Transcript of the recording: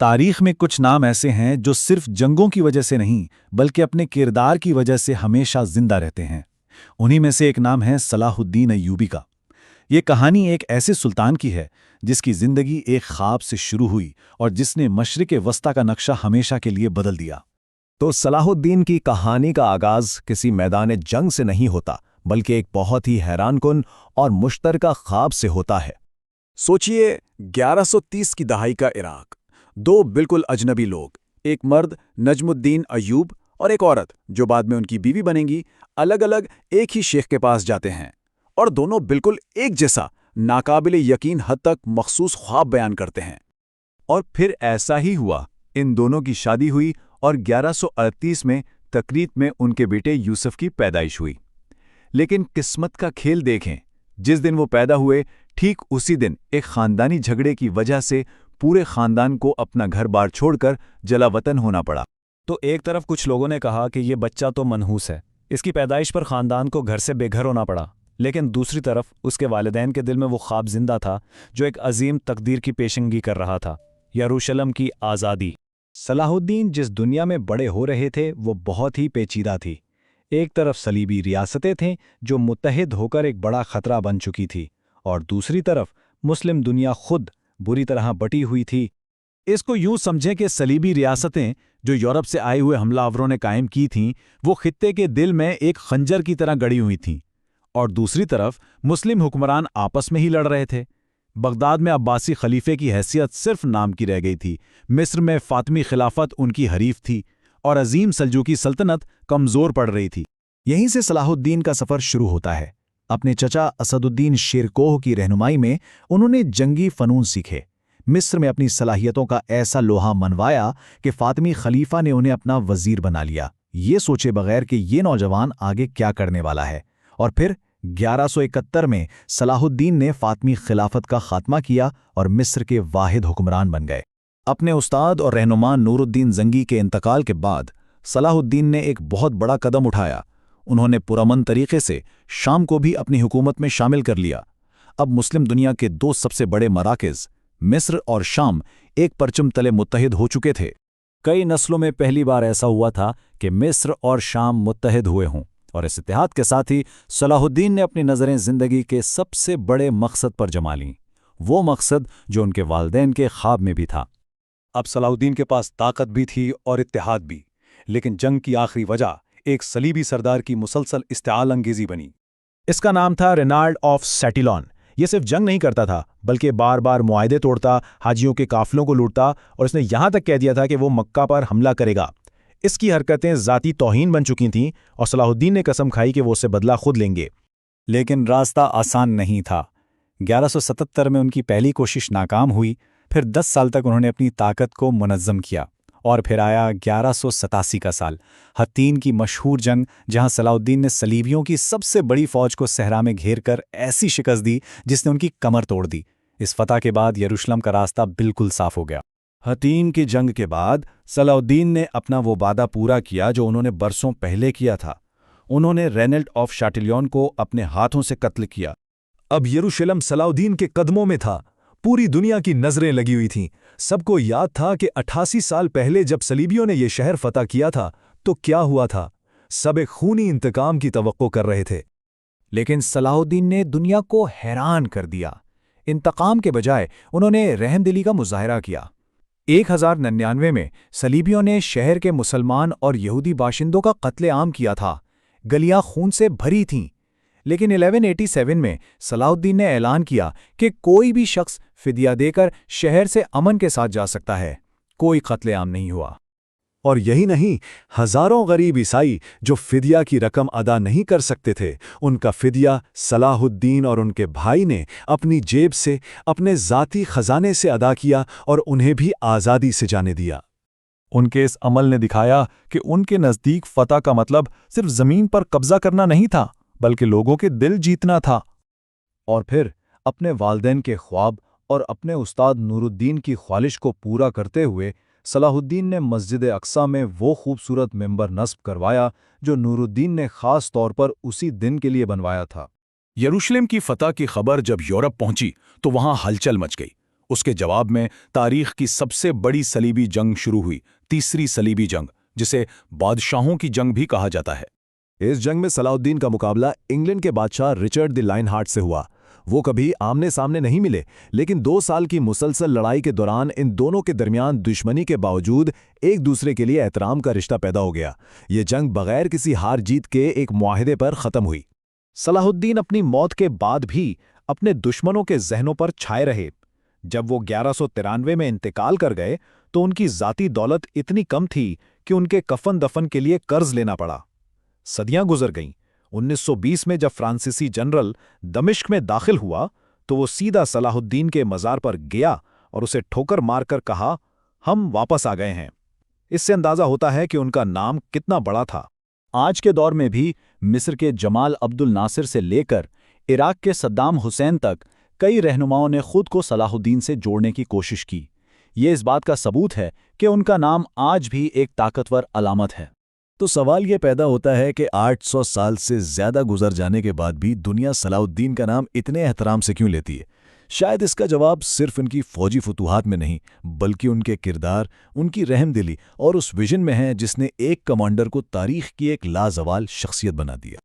تاریخ میں کچھ نام ایسے ہیں جو صرف جنگوں کی وجہ سے نہیں بلکہ اپنے کردار کی وجہ سے ہمیشہ زندہ رہتے ہیں۔ انہی میں سے ایک نام ہے صلاح الدین ایوبی کا۔ یہ کہانی ایک ایسے سلطان کی ہے جس کی زندگی ایک خواب سے شروع ہوئی اور جس نے مشرق وسطیٰ کا نقشہ ہمیشہ کے لیے بدل دیا۔ تو صلاح الدین کی کہانی کا آغاز کسی میدان جنگ سے نہیں ہوتا بلکہ ایک بہت ہی حیران کن اور مشترکہ خواب سے ہوتا ہے۔ سوچئے 1130 کی دہائی کا عراق، دو بالکل اجنبی لوگ، ایک مرد نجم الدین ایوب اور ایک عورت جو بعد میں ان کی بیوی بنے گی، الگ الگ ایک ہی شیخ کے پاس جاتے ہیں اور دونوں بالکل ایک جیسا ناقابل یقین حد تک مخصوص خواب بیان کرتے ہیں۔ اور پھر ایسا ہی ہوا، ان دونوں کی شادی ہوئی اور 1138 میں تکریت میں ان کے بیٹے یوسف کی پیدائش ہوئی۔ لیکن قسمت کا کھیل دیکھیں، جس دن وہ پیدا ہوئے ٹھیک اسی دن ایک خاندانی جھگڑے کی وجہ سے پورے خاندان کو اپنا گھر بار چھوڑ کر جلا وطن ہونا پڑا۔ تو ایک طرف کچھ لوگوں نے کہا کہ یہ بچہ تو منحوس ہے، اس کی پیدائش پر خاندان کو گھر سے بے گھر ہونا پڑا، لیکن دوسری طرف اس کے والدین کے دل میں وہ خواب زندہ تھا جو ایک عظیم تقدیر کی پیشنگی کر رہا تھا، یروشلم کی آزادی۔ صلاح الدین جس دنیا میں بڑے ہو رہے تھے وہ بہت ہی پیچیدہ تھی۔ ایک طرف صلیبی ریاستیں تھیں جو متحد ہو کر ایک بڑا خطرہ بن چکی تھی، اور دوسری طرف مسلم دنیا خود بری طرح بٹی ہوئی تھی۔ اس کو یوں سمجھیں کہ صلیبی ریاستیں جو یورپ سے آئے ہوئے حملہ آوروں نے قائم کی تھیں وہ خطے کے دل میں ایک خنجر کی طرح گڑی ہوئی تھیں، اور دوسری طرف مسلم حکمران آپس میں ہی لڑ رہے تھے۔ بغداد میں عباسی خلیفے کی حیثیت صرف نام کی رہ گئی تھی، مصر میں فاطمی خلافت ان کی حریف تھی، اور عظیم سلجوقی سلطنت کمزور پڑ رہی تھی۔ یہیں سے صلاح الدین کا سفر شروع ہوتا ہے۔ اپنے چچا اسد الدین شیر کوہ کی رہنمائی میں انہوں نے جنگی فنون سیکھے۔ مصر میں اپنی صلاحیتوں کا ایسا لوہا منوایا کہ فاطمی خلیفہ نے انہیں اپنا وزیر بنا لیا، یہ سوچے بغیر کہ یہ نوجوان آگے کیا کرنے والا ہے۔ اور پھر 1171 میں صلاح الدین نے فاطمی خلافت کا خاتمہ کیا اور مصر کے واحد حکمران بن گئے۔ اپنے استاد اور رہنما نور الدین زنگی کے انتقال کے بعد صلاح الدین نے ایک بہت بڑا قدم اٹھایا۔ انہوں نے پرامن طریقے سے شام کو بھی اپنی حکومت میں شامل کر لیا۔ اب مسلم دنیا کے دو سب سے بڑے مراکز مصر اور شام ایک پرچم تلے متحد ہو چکے تھے۔ کئی نسلوں میں پہلی بار ایسا ہوا تھا کہ مصر اور شام متحد ہوئے ہوں، اور اس اتحاد کے ساتھ ہی صلاح الدین نے اپنی نظریں زندگی کے سب سے بڑے مقصد پر جما لیں، وہ مقصد جو ان کے والدین کے خواب میں بھی تھا۔ اب صلاح الدین کے پاس طاقت بھی تھی اور اتحاد بھی، لیکن جنگ کی آخری وجہ ایک صلیبی سردار کی مسلسل اشتعال انگیزی بنی۔ اس کا نام تھا رینالڈ آف سیٹیلون۔ یہ صرف جنگ نہیں کرتا تھا بلکہ بار بار معاہدے توڑتا، حاجیوں کے قافلوں کو لوٹتا، اور اس نے یہاں تک کہہ دیا تھا کہ وہ مکہ پر حملہ کرے گا۔ اس کی حرکتیں ذاتی توہین بن چکی تھیں اور صلاح الدین نے قسم کھائی کہ وہ اسے بدلہ خود لیں گے۔ لیکن راستہ آسان نہیں تھا۔ 1177 میں ان کی پہلی کوشش ناکام ہوئی، پھر 10 سال تک انہوں نے اپنی طاقت کو منظم کیا، اور پھر آیا 1187 کا سال، حطین کی مشہور جنگ، جہاں صلاح الدین نے صلیبیوں کی سب سے بڑی فوج کو صحرا میں گھیر کر ایسی شکست دی جس نے ان کی کمر توڑ دی۔ اس فتح کے بعد یروشلم کا راستہ بالکل صاف ہو گیا۔ حطین کی جنگ کے بعد صلاح الدین نے اپنا وہ وعدہ پورا کیا جو انہوں نے برسوں پہلے کیا تھا۔ انہوں نے رینلڈ آف شاٹیلیون کو اپنے ہاتھوں سے قتل کیا۔ اب یروشلم صلاح الدین کے قدموں میں تھا۔ پوری دنیا کی نظریں لگی ہوئی تھیں۔ سب کو یاد تھا کہ 88 سال پہلے جب صلیبیوں نے یہ شہر فتح کیا تھا تو کیا ہوا تھا۔ سب ایک خونی انتقام کی توقع کر رہے تھے، لیکن صلاح الدین نے دنیا کو حیران کر دیا۔ انتقام کے بجائے انہوں نے رحم دلی کا مظاہرہ کیا۔ 1099 میں صلیبیوں نے شہر کے مسلمان اور یہودی باشندوں کا قتل عام کیا تھا۔ گلیاں خون سے بھری تھیں، لیکن 1187 میں صلاح الدین نے اعلان کیا کہ کوئی بھی شخص فدیہ دے کر شہر سے امن کے ساتھ جا سکتا ہے۔ کوئی قتل عام نہیں ہوا۔ اور یہی نہیں، ہزاروں غریب عیسائی جو فدیہ کی رقم ادا نہیں کر سکتے تھے، ان کا فدیہ صلاح الدین اور ان کے بھائی نے اپنی جیب سے، اپنے ذاتی خزانے سے ادا کیا اور انہیں بھی آزادی سے جانے دیا۔ ان کے اس عمل نے دکھایا کہ ان کے نزدیک فتح کا مطلب صرف زمین پر قبضہ کرنا نہیں تھا بلکہ لوگوں کے دل جیتنا تھا۔ اور پھر اپنے والدین کے خواب اور اپنے استاد نور الدین کی خواہش کو پورا کرتے ہوئے صلاح الدین نے مسجد اقصیٰ میں وہ خوبصورت ممبر نصب کروایا جو نور الدین نے خاص طور پر اسی دن کے لیے بنوایا تھا۔ یروشلم کی فتح کی خبر جب یورپ پہنچی تو وہاں ہلچل مچ گئی۔ اس کے جواب میں تاریخ کی سب سے بڑی صلیبی جنگ شروع ہوئی، تیسری صلیبی جنگ، جسے بادشاہوں کی جنگ بھی کہا جاتا ہے۔ اس جنگ میں صلاح الدین کا مقابلہ انگلینڈ کے بادشاہ رچرڈ دی لائن ہارٹ سے ہوا۔ وہ کبھی آمنے سامنے نہیں ملے، لیکن 2 سال کی مسلسل لڑائی کے دوران ان دونوں کے درمیان دشمنی کے باوجود ایک دوسرے کے لیے احترام کا رشتہ پیدا ہو گیا۔ یہ جنگ بغیر کسی ہار جیت کے ایک معاہدے پر ختم ہوئی۔ صلاح الدین اپنی موت کے بعد بھی اپنے دشمنوں کے ذہنوں پر چھائے رہے۔ جب وہ 1193 میں انتقال کر گئے تو ان کی ذاتی دولت اتنی کم تھی کہ ان کے کفن دفن کے لیے قرض لینا پڑا۔ صدیاں گزر گئیں۔ 1920 میں جب فرانسیسی جنرل دمشق میں داخل ہوا تو وہ سیدھا صلاح الدین کے مزار پر گیا اور اسے ٹھوکر مار کر کہا، ہم واپس آ گئے ہیں۔ اس سے اندازہ ہوتا ہے کہ ان کا نام کتنا بڑا تھا۔ آج کے دور میں بھی مصر کے جمال عبد الناصر سے لے کر عراق کے صدام حسین تک کئی رہنماؤں نے خود کو صلاح الدین سے جوڑنے کی کوشش کی۔ یہ اس بات کا ثبوت ہے کہ ان کا نام آج بھی ایک طاقتور علامت ہے۔ تو سوال یہ پیدا ہوتا ہے کہ 800 سال سے زیادہ گزر جانے کے بعد بھی دنیا صلاح الدین کا نام اتنے احترام سے کیوں لیتی ہے؟ شاید اس کا جواب صرف ان کی فوجی فتوحات میں نہیں، بلکہ ان کے کردار، ان کی رحم دلی اور اس ویژن میں ہے جس نے ایک کمانڈر کو تاریخ کی ایک لازوال شخصیت بنا دیا۔